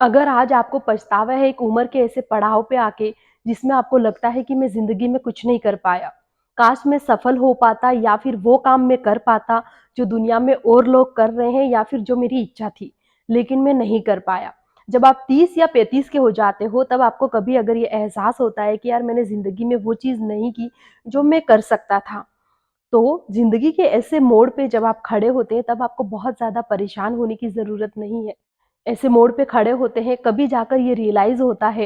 अगर आज आपको पछतावा है एक उम्र के ऐसे पड़ाव पे आके जिसमें आपको लगता है कि मैं ज़िंदगी में कुछ नहीं कर पाया, काश मैं सफल हो पाता या फिर वो काम मैं कर पाता जो दुनिया में और लोग कर रहे हैं या फिर जो मेरी इच्छा थी, लेकिन मैं नहीं कर पाया। जब आप 30 या 35 के हो जाते हो तब आपको कभी अगर ये एहसास होता है कि यार मैंने ज़िंदगी में वो चीज़ नहीं की जो मैं कर सकता था, तो ज़िंदगी के ऐसे मोड़ पे जब आप खड़े होते हैं तब आपको बहुत ज़्यादा परेशान होने की ज़रूरत नहीं है। ऐसे मोड़ पे खड़े होते हैं कभी जाकर ये रियलाइज़ होता है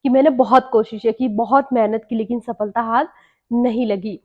कि मैंने बहुत कोशिशें की, बहुत मेहनत की लेकिन सफलता हाथ नहीं लगी।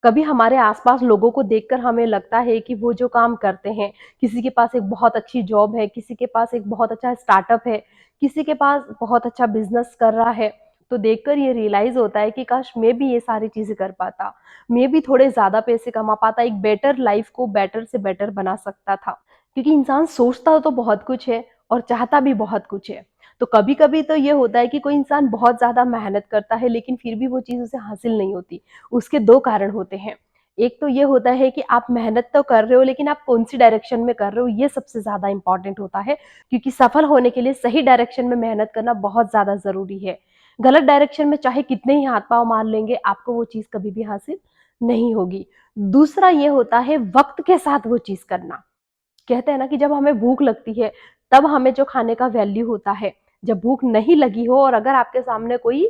कभी हमारे आस-पास लोगों को देखकर हमें लगता है कि वो जो काम करते हैं, किसी के पास एक बहुत अच्छी जॉब है, किसी के पास एक बहुत अच्छा स्टार्टअप है, किसी के पास बहुत अच्छा बिज़नेस कर रहा है, तो देखकर ये रियलाइज़ होता है कि काश मैं भी ये सारी चीज़ें कर पाता। मैं भी थोड़े ज़्यादा पैसे कमा पाता, एक बेटर लाइफ को बेटर से बेटर बना सकता था। क्योंकि इंसान सोचता तो बहुत कुछ है और चाहता भी बहुत कुछ है। तो कभी-कभी तो ये होता है कि कोई इंसान बहुत ज़्यादा मेहनत करता है लेकिन फिर भी वो चीज़ उसे हासिल नहीं होती। उसके 2 कारण होते हैं। एक तो ये होता है कि आप मेहनत तो कर रहे हो लेकिन आप कौन-सी डायरेक्शन में कर रहे हो ये सबसे ज़्यादा इम्पोर्टेंट होता है। क्योंकि सफल होने के लिए सही डायरेक्शन में मेहनत करना बहुत ज़्यादा ज़रूरी है। गलत डायरेक्शन में चाहे कितने ही हाथ-पाँव मार लेंगे, आपको वो चीज़ कभी भी हासिल नहीं होगी। दूसरा ये होता है वक़्त के साथ वो चीज़ करना। कहते हैं ना कि जब हमें भूख लगती है, तब हमें जो खाने का वैल्यू होता है। जब भूख नहीं लगी हो और अगर आपके सामने कोई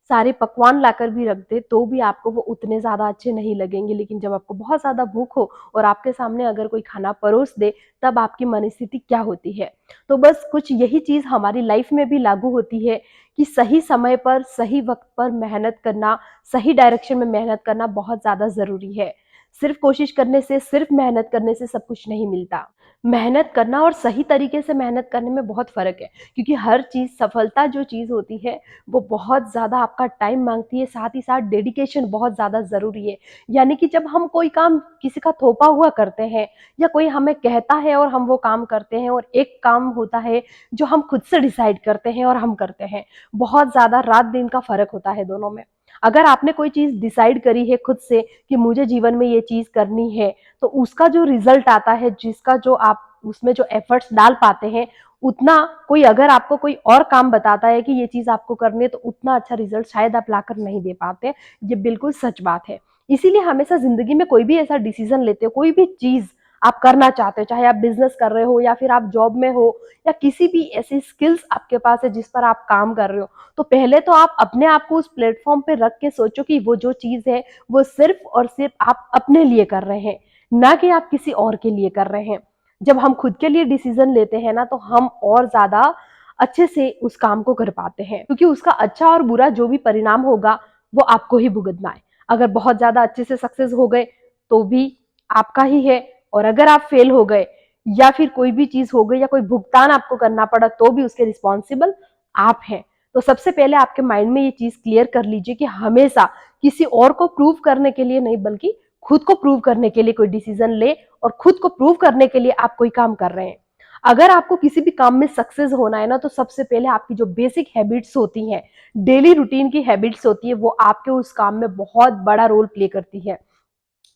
सारे पकवान लाकर भी रख दे, तो भी आपको वो उतने ज़्यादा अच्छे नहीं लगेंगे। लेकिन जब आपको बहुत ज़्यादा भूख हो और आपके सामने अगर कोई खाना परोस दे, तब आपकी मनस्थिति क्या होती है। तो बस कुछ यही चीज़ हमारी लाइफ में भी लागू होती है कि सही समय पर, सही वक़्त पर मेहनत करना, सही डायरेक्शन में मेहनत करना बहुत ज़्यादा ज़रूरी है। सिर्फ़ कोशिश करने से, सिर्फ़ मेहनत करने से सब कुछ नहीं मिलता। मेहनत करना और सही तरीके से मेहनत करने में बहुत फ़र्क है, क्योंकि हर चीज़ सफलता जो चीज़ होती है, वो बहुत ज़्यादा आपका टाइम माँगती है, साथ ही साथ डेडिकेशन बहुत ज़्यादा ज़रूरी है। यानी कि जब हम कोई काम किसी का थोपा हुआ करते हैं या कोई हमें कहता है और हम वो काम करते हैं और एक काम होता है जो हम खुद से डिसाइड करते हैं और हम करते हैं। बहुत ज़्यादा रात-दिन का फ़र्क होता है दोनों में। अगर आपने कोई चीज़ डिसाइड करी है खुद से कि मुझे जीवन में ये चीज़ करनी है, तो उसका जो रिज़ल्ट आता है, जिसका जो आप उसमें जो एफ़र्ट्स डाल पाते हैं, उतना कोई अगर आपको कोई और काम बताता है कि ये चीज़ आपको करनी है, तो उतना अच्छा रिज़ल्ट शायद आप लाकर नहीं दे पाते। ये बिल्कुल सच बात है। इसीलिए हमेशा ज़िंदगी में कोई भी ऐसा डिसीज़न लेते हो, कोई भी चीज़ आप करना चाहते हो, चाहे आप बिज़नेस कर रहे हो या फिर आप जॉब में हो या किसी भी ऐसी स्किल्स आपके पास है जिस पर आप काम कर रहे हो, तो पहले तो आप अपने आप को उस प्लेटफ़ॉर्म पे रख के सोचो कि वो जो चीज़ है, वो सिर्फ़ और सिर्फ़ आप अपने लिए कर रहे हैं, ना कि आप किसी और के लिए कर रहे हैं। जब हम खुद के लिए डिसीज़न लेते हैं ना, तो हम और ज़्यादा अच्छे से उस काम को कर पाते हैं, क्योंकि उसका अच्छा और बुरा जो भी परिणाम होगा, वो आपको ही भुगतना है। अगर बहुत ज़्यादा अच्छे से सक्सेस हो गए, तो भी आपका ही है और अगर आप फेल हो गए या फिर कोई भी चीज़ हो गई या कोई भुगतान आपको करना पड़ा, तो भी उसके रिस्पॉन्सिबल आप हैं। तो सबसे पहले आपके माइंड में ये चीज़ क्लियर कर लीजिए कि हमेशा किसी और को प्रूव करने के लिए नहीं, बल्कि खुद को प्रूव करने के लिए कोई डिसीज़न ले और खुद को प्रूव करने के लिए आप कोई काम कर रहे हैं। अगर आपको किसी भी काम में सक्सेस होना है ना, तो सबसे पहले आपकी जो बेसिक हैबिट्स होती हैं, डेली रूटीन की हैबिट्स होती है, वो आपके उस काम में बहुत बड़ा रोल प्ले करती है।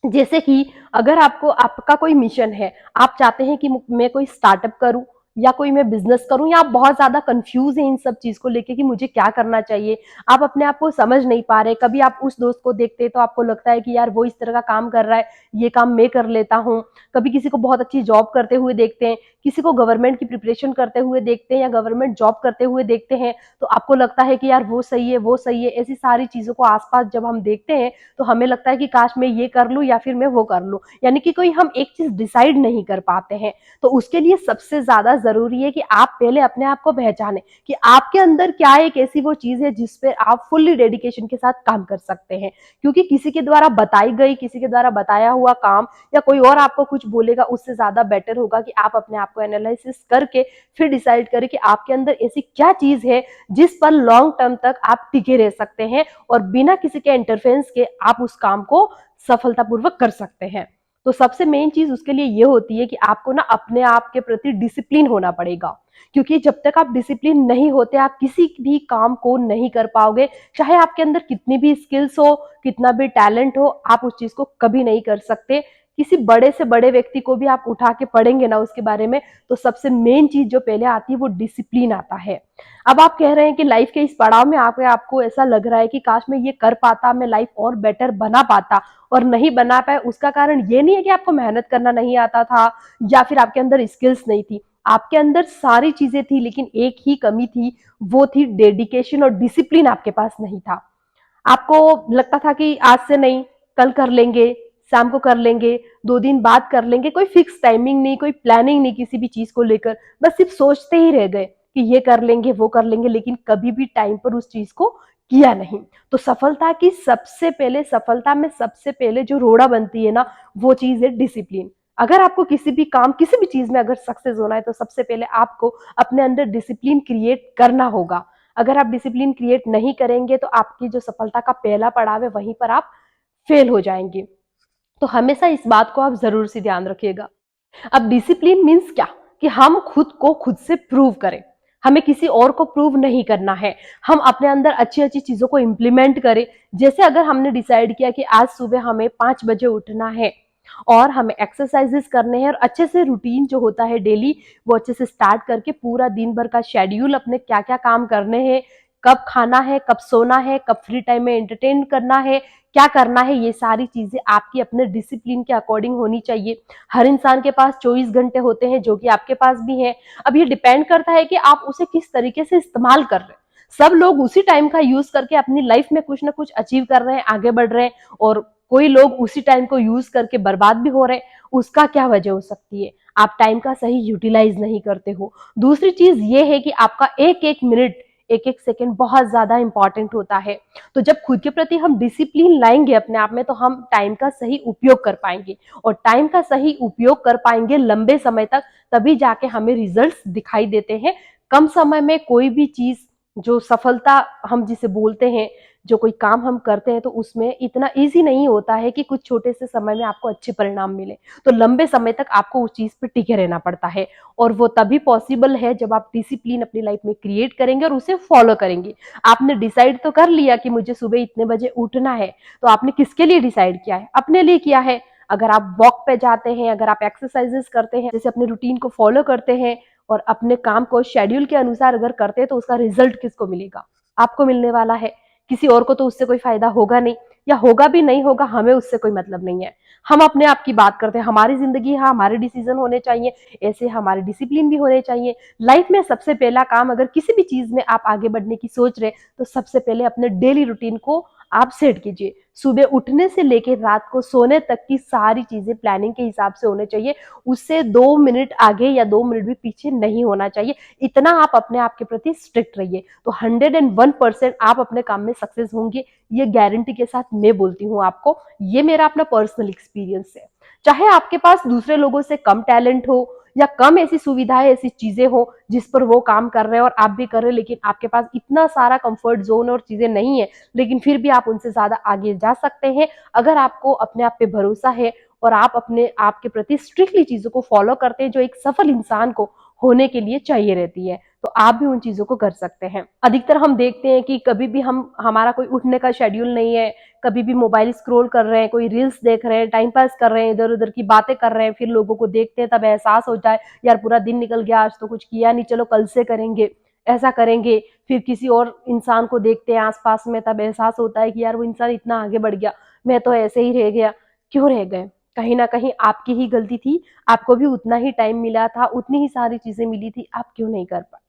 जैसे कि अगर आपको आपका कोई मिशन है, आप चाहते हैं कि मैं कोई स्टार्टअप करूँ या कोई मैं बिज़नेस करूँ या आप बहुत ज़्यादा कन्फ्यूज़ हैं इन सब चीज़ को लेके कि मुझे क्या करना चाहिए। आप अपने आप को समझ नहीं पा रहे, कभी आप उस दोस्त को देखते हैं तो आपको लगता है कि यार वो इस तरह का काम कर रहा है, ये काम मैं कर लेता हूँ। कभी किसी को बहुत अच्छी जॉब करते हुए देखते हैं, किसी को गवर्नमेंट की प्रिपरेशन करते हुए देखते हैं या गवर्नमेंट जॉब करते हुए देखते हैं, तो आपको लगता है कि यार वो सही है, वो सही है। ऐसी सारी चीज़ों को आस-पास जब हम देखते हैं, तो हमें लगता है कि काश मैं ये कर लूँ या फिर मैं वो कर लूँ। यानी कि कोई हम एक चीज़ डिसाइड नहीं कर पाते हैं। तो उसके लिए सबसे ज़्यादा ज़रूरी है कि आप पहले अपने आप को पहचानें कि आपके अंदर क्या एक ऐसी वो चीज़ है जिस पे आप फुल्ली डेडिकेशन के साथ काम कर सकते हैं। क्योंकि किसी के द्वारा बताई गई, किसी के द्वारा बताया हुआ काम या कोई और आपको कुछ बोलेगा, उससे ज़्यादा बेटर होगा कि आप अपने आप को एनालिसिस करके फिर डिसाइड करें कि आपके अंदर ऐसी क्या चीज़ है जिस पर लॉन्ग टर्म तक आप टिके रह सकते हैं और बिना किसी के इंटरफेरेंस के आप उस काम को सफलतापूर्वक कर सकते हैं। तो सबसे मेन चीज़ उसके लिए ये होती है कि आपको ना अपने आप के प्रति डिसिप्लिन होना पड़ेगा। क्योंकि जब तक आप डिसिप्लिन नहीं होते, आप किसी भी काम को नहीं कर पाओगे। चाहे आपके अंदर कितनी भी स्किल्स हो, कितना भी टैलेंट हो, आप उस चीज़ को कभी नहीं कर सकते किसी बड़े से बड़े व्यक्ति को भी आप उठा के पढ़ेंगे ना उसके बारे में, तो सबसे मेन चीज जो पहले आती है वो डिसिप्लिन आता है। अब आप कह रहे हैं कि लाइफ के इस पड़ाव में आके आपको ऐसा लग रहा है कि काश मैं ये कर पाता, मैं लाइफ और बेटर बना पाता, और नहीं बना पाए। उसका कारण ये नहीं है कि आपको मेहनत करना नहीं आता था या फिर आपके अंदर स्किल्स नहीं थी, आपके अंदर सारी चीजें थी, लेकिन एक ही कमी थी, वो थी डेडिकेशन और डिसिप्लिन आपके पास नहीं था। आपको लगता था कि आज से नहीं, कल कर लेंगे, शाम को कर लेंगे, 2 दिन बाद कर लेंगे, कोई फिक्स टाइमिंग नहीं, कोई प्लानिंग नहीं किसी भी चीज को लेकर, बस सिर्फ सोचते ही रह गए कि ये कर लेंगे वो कर लेंगे, लेकिन कभी भी टाइम पर उस चीज को किया नहीं। तो सफलता में सबसे पहले जो रोड़ा बनती है ना, वो चीज है डिसिप्लिन। अगर आपको किसी भी काम, किसी भी चीज में अगर सक्सेस होना है, तो सबसे पहले आपको अपने अंदर डिसिप्लिन क्रिएट करना होगा। अगर आप डिसिप्लिन क्रिएट नहीं करेंगे तो आपकी जो सफलता का पहला पड़ाव है वहीं पर आप फेल हो जाएंगे। तो हमेशा इस बात को आप जरूर से ध्यान रखिएगा। अब डिसिप्लिन मीन्स क्या, कि हम खुद को खुद से प्रूव करें, हमें किसी और को प्रूव नहीं करना है, हम अपने अंदर अच्छी अच्छी चीजों को इंप्लीमेंट करें। जैसे अगर हमने डिसाइड किया कि आज सुबह हमें 5 बजे उठना है और हमें एक्सरसाइजेस करने हैं, और अच्छे से रूटीन जो होता है डेली, वो अच्छे से स्टार्ट करके पूरा दिन भर का शेड्यूल, अपने क्या क्या काम करने हैं, कब खाना है, कब सोना है, कब फ्री टाइम में एंटरटेन करना है, क्या करना है, ये सारी चीजें आपकी अपने डिसिप्लिन के अकॉर्डिंग होनी चाहिए। हर इंसान के पास 24 घंटे होते हैं, जो कि आपके पास भी है। अब ये डिपेंड करता है कि आप उसे किस तरीके से इस्तेमाल कर रहे हैं। सब लोग उसी टाइम का यूज करके अपनी लाइफ में कुछ ना कुछ अचीव कर रहे हैं, आगे बढ़ रहे हैं, और कोई लोग उसी टाइम को यूज करके बर्बाद भी हो रहे हैं। उसका क्या वजह हो सकती है, आप टाइम का सही यूटिलाइज नहीं करते हो। दूसरी चीज ये है कि आपका एक एक मिनट, एक एक सेकंड बहुत ज्यादा इंपॉर्टेंट होता है। तो जब खुद के प्रति हम डिसिप्लिन लाएंगे अपने आप में, तो हम टाइम का सही उपयोग कर पाएंगे, और टाइम का सही उपयोग कर पाएंगे लंबे समय तक, तभी जाके हमें रिजल्ट्स दिखाई देते हैं। कम समय में कोई भी चीज, जो सफलता हम जिसे बोलते हैं, जो कोई काम हम करते हैं, तो उसमें इतना इजी नहीं होता है कि कुछ छोटे से समय में आपको अच्छे परिणाम मिले। तो लंबे समय तक आपको उस चीज पर टिके रहना पड़ता है, और वो तभी पॉसिबल है जब आप डिसिप्लिन अपनी लाइफ में क्रिएट करेंगे और उसे फॉलो करेंगे। आपने डिसाइड तो कर लिया कि मुझे सुबह इतने बजे उठना है, तो आपने किसके लिए डिसाइड किया है, अपने लिए किया है। अगर आप वॉक पे जाते हैं, अगर आप एक्सरसाइजेस करते हैं, जैसे अपने रूटीन को फॉलो करते हैं और अपने काम को शेड्यूल के अनुसार अगर करते हैं, तो उसका रिजल्ट किसको मिलेगा, आपको मिलने वाला है। किसी और को तो उससे कोई फायदा होगा नहीं, या होगा भी नहीं होगा, हमें उससे कोई मतलब नहीं है। हम अपने आप की बात करते हैं, हमारी जिंदगी, हाँ हमारे डिसीजन होने चाहिए, ऐसे हमारे डिसिप्लिन भी होने चाहिए। लाइफ में सबसे पहला काम, अगर किसी भी चीज में आप आगे बढ़ने की सोच रहे, तो सबसे पहले अपने डेली रूटीन को आप सेट कीजिए। सुबह उठने से लेकर रात को सोने तक की सारी चीजें प्लानिंग के हिसाब से होने चाहिए। उससे 2 मिनट आगे या 2 मिनट भी पीछे नहीं होना चाहिए। इतना आप अपने आप के प्रति स्ट्रिक्ट रहिए, तो 101% आप अपने काम में सक्सेस होंगे। ये गारंटी के साथ मैं बोलती हूँ आपको, ये मेरा अपना पर्सनल एक्सपीरियंस है। चाहे आपके पास दूसरे लोगों से कम टैलेंट हो, या कम ऐसी सुविधाएं, ऐसी चीजें हो जिस पर वो काम कर रहे हैं और आप भी कर रहे हैं, लेकिन आपके पास इतना सारा कंफर्ट जोन और चीजें नहीं है, लेकिन फिर भी आप उनसे ज्यादा आगे जा सकते हैं, अगर आपको अपने आप पे भरोसा है और आप अपने आप के प्रति स्ट्रिक्टली चीजों को फॉलो करते हैं, जो एक सफल इंसान को होने के लिए चाहिए रहती है। तो आप भी उन चीजों को कर सकते हैं। अधिकतर हम देखते हैं कि कभी भी हमारा कोई उठने का शेड्यूल नहीं है, कभी भी मोबाइल स्क्रॉल कर रहे हैं, कोई रील्स देख रहे हैं, टाइम पास कर रहे हैं, इधर उधर की बातें कर रहे हैं, फिर लोगों को देखते हैं तब एहसास होता है, यार पूरा दिन निकल गया, आज तो कुछ किया नहीं, चलो कल से करेंगे, ऐसा करेंगे। फिर किसी और इंसान को देखते हैं आसपास में, तब एहसास होता है कि यार वो इंसान इतना आगे बढ़ गया, मैं तो ऐसे ही रह गया। क्यों रह गए, कहीं ना कहीं आपकी ही गलती थी। आपको भी उतना ही टाइम मिला था, उतनी ही सारी चीजें मिली थी, आप क्यों नहीं कर पाए।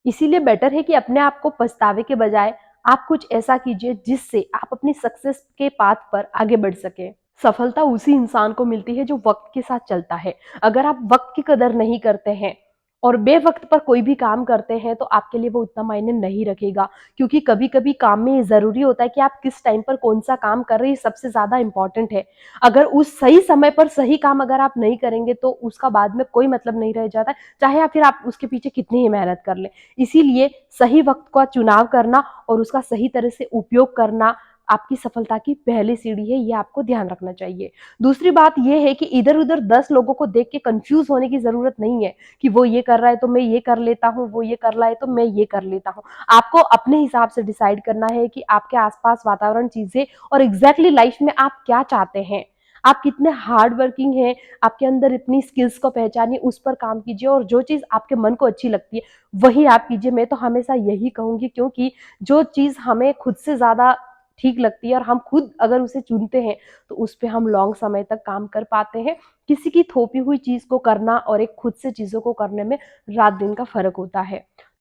इसीलिए बेटर है कि अपने आप को पछतावे के बजाय आप कुछ ऐसा कीजिए जिससे आप अपनी सक्सेस के पाथ पर आगे बढ़ सके। सफलता उसी इंसान को मिलती है जो वक्त के साथ चलता है। अगर आप वक्त की कदर नहीं करते हैं और बेवक्त पर कोई भी काम करते हैं, तो आपके लिए वो उतना मायने नहीं रखेगा, क्योंकि कभी कभी काम में ये जरूरी होता है कि आप किस टाइम पर कौन सा काम कर रहे हैं, सबसे ज्यादा इंपॉर्टेंट है। अगर उस सही समय पर सही काम अगर आप नहीं करेंगे, तो उसका बाद में कोई मतलब नहीं रह जाता, चाहे फिर आप उसके पीछे कितनी ही मेहनत कर लें। इसीलिए सही वक्त का चुनाव करना और उसका सही तरह से उपयोग करना आपकी सफलता की पहली सीढ़ी है, ये आपको ध्यान रखना चाहिए। दूसरी बात यह है कि इधर उधर 10 लोगों को देख के कंफ्यूज होने की जरूरत नहीं है, कि वो ये कर रहा है तो मैं ये कर लेता हूँ, वो ये कर रहा है तो मैं ये कर लेता हूँ। आपको अपने हिसाब से डिसाइड करना है कि आपके आसपास वातावरण, चीजें और एग्जैक्टली लाइफ में आप क्या चाहते हैं। आप कितने हार्ड वर्किंग हैं, आपके अंदर इतनी स्किल्स को पहचानिए, उस पर काम कीजिए और जो चीज़ आपके मन को अच्छी लगती है, वही आप कीजिए। मैं तो हमेशा यही कहूँगी, क्योंकि जो चीज़ हमें खुद से ज़्यादा ठीक लगती है और हम खुद अगर उसे चुनते हैं, तो उस पे हम लॉन्ग समय तक काम कर पाते हैं। किसी की थोपी हुई चीज़ को करना और एक खुद से चीज़ों को करने में रात-दिन का फ़र्क होता है।